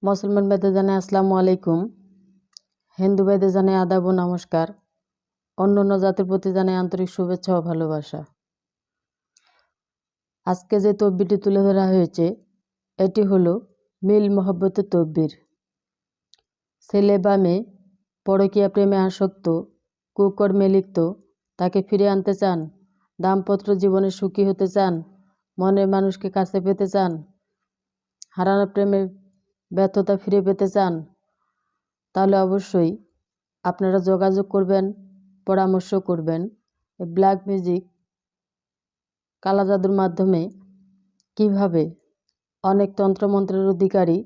মুসলমান ভাইদের জানাই আসসালামু আলাইকুম, হিন্দু ভাইদের জানাই আদাব ও নমস্কার, অন্যান্য জাতির প্রতি জানাই আন্তরিক শুভেচ্ছা ও ভালোবাসা। আজকে যে তকবিরটি তুলে ধরা হয়েছে এটি হলো মিল মহব্বতের তকবির। ছেলে বা মেয়ে পরকীয়া প্রেমে আসক্ত, কুকর্মে লিপ্ত, তাকে ফিরে আনতে চান, দাম্পত্য জীবনে সুখী হতে চান, মনের মানুষকে কাছে পেতে চান, হারানো প্রেমের ব্যর্থতা ফিরে পেতে চান, তাহলে অবশ্যই আপনারা যোগাযোগ করবেন, পরামর্শ করবেন। ব্ল্যাক ম্যাজিক কালা জাদুর মাধ্যমে কিভাবে অনেক তন্ত্রমন্ত্রের অধিকারী,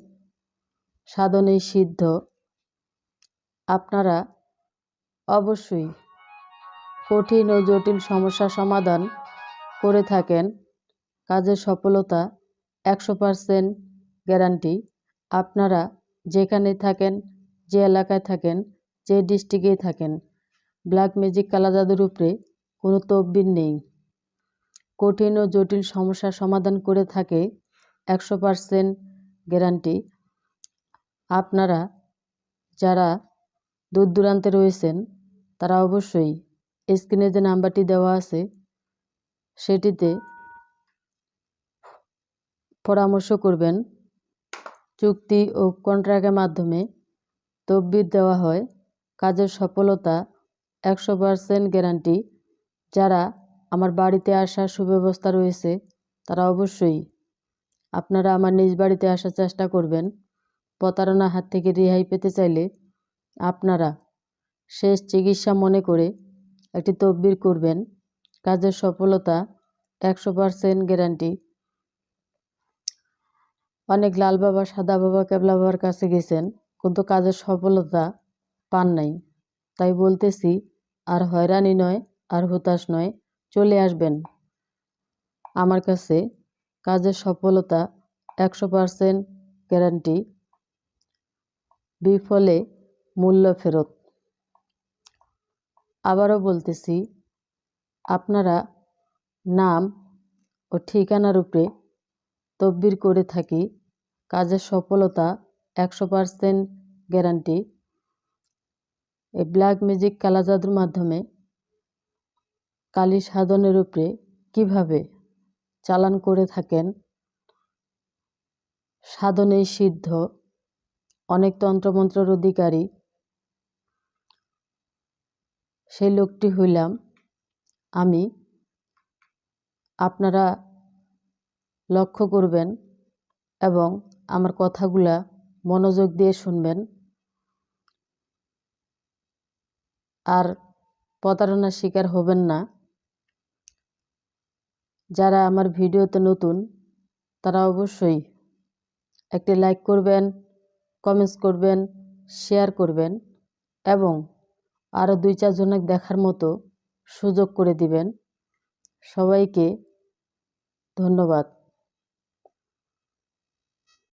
সাধনেই সিদ্ধ, আপনারা অবশ্যই কঠিন ও জটিল সমস্যা সমাধান করে থাকেন। কাজের সফলতা 100% গ্যারান্টি। আপনারা যেখানে থাকেন, যে এলাকায় থাকেন, যে ডিস্ট্রিক্টেই থাকেন, ব্ল্যাক ম্যাজিক কালা জাদুর উপরে কোনো তদবির নেই। কঠিন ও জটিল সমস্যার সমাধান করে থাকে 100% গ্যারান্টি। আপনারা যারা দূর দূরান্তে রয়েছেন তারা অবশ্যই স্ক্রিনে যে নাম্বারটি দেওয়া আছে সেটিতে পরামর্শ করবেন। চুক্তি ও কন্ট্রাক্টের মাধ্যমে তদবির দেওয়া হয়। কাজের সফলতা 100% গ্যারান্টি। যারা আমার বাড়িতে আসার সুব্যবস্থা রয়েছে তারা অবশ্যই আপনারা আমার নিজ বাড়িতে আসার চেষ্টা করবেন। প্রতারণার হাত থেকে রেহাই পেতে চাইলে আপনারা শেষ চিকিৎসা মনে করে একটি তদবির করবেন। কাজের সফলতা 100% গ্যারান্টি। অনেক লাল বাবা, সাদা বাবা, ক্যাবলা বাবার কাছে গেছেন কিন্তু কাজের সফলতা পান নাই। তাই বলতেছি, আর হয়রানি নয়, আর হতাশ নয়, চলে আসবেন আমার কাছে। কাজের সফলতা 100% গ্যারান্টি। বিফলে মূল্য ফেরত। আবারও বলতেছি, আপনারা নাম ও ঠিকানার উপরে তদবির করে থাকি। কাজের সফলতা 100% গ্যারান্টি। এই ব্ল্যাক ম্যাজিক কালা জাদুর মাধ্যমে কালী সাধনের উপরে কিভাবে চালান করে থাকেন, সাধনেই সিদ্ধ, অনেক তন্ত্রমন্ত্রের অধিকারী সেই লোকটি হইলাম আমি। আপনারা লক্ষ্য করবেন এবং আমার কথাগুলা মনোযোগ দিয়ে শুনবেন। আর প্রতারণার শিকার হবেন না। যারা আমার ভিডিওতে নতুন তারা অবশ্যই একটি লাইক করবেন, কমেন্টস করবেন, শেয়ার করবেন এবং আরও 2-4 জনকে দেখার মতো সুযোগ করে দিবেন। সবাইকে ধন্যবাদ।